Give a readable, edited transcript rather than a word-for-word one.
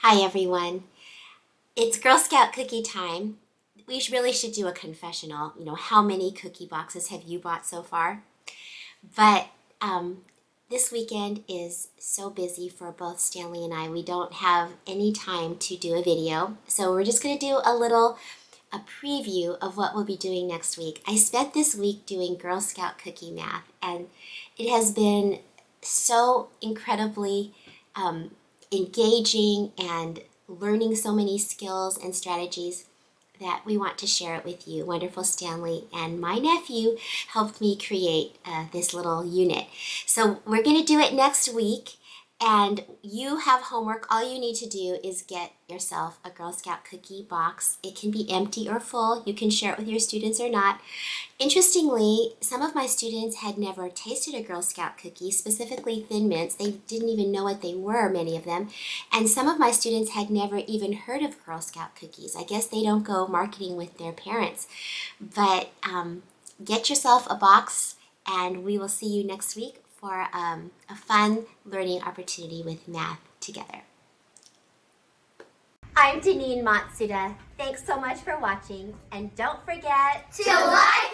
Hi everyone. It's Girl Scout cookie time. We really should do a confessional. How many cookie boxes have you bought so far? But this weekend is so busy for both Stanley and I. We don't have any time to do a video. So we're just going to do a preview of what we'll be doing next week. I spent this week doing Girl Scout cookie math, and it has been so incredibly engaging and learning so many skills and strategies that we want to share it with you. Wonderful Stanley and my nephew helped me create this little unit. So we're going to do it next week, and you have homework. All you need to do is get yourself a Girl Scout cookie box. It can be empty or full. You can share it with your students or not. Interestingly, some of my students had never tasted a Girl Scout cookie, specifically Thin Mints. They didn't even know what they were, many of them. And some of my students had never even heard of Girl Scout cookies. I guess they don't go marketing with their parents. But get yourself a box, and we will see you next week for a fun learning opportunity with math together. I'm Matsuda. Thanks so much for watching, and don't forget to like,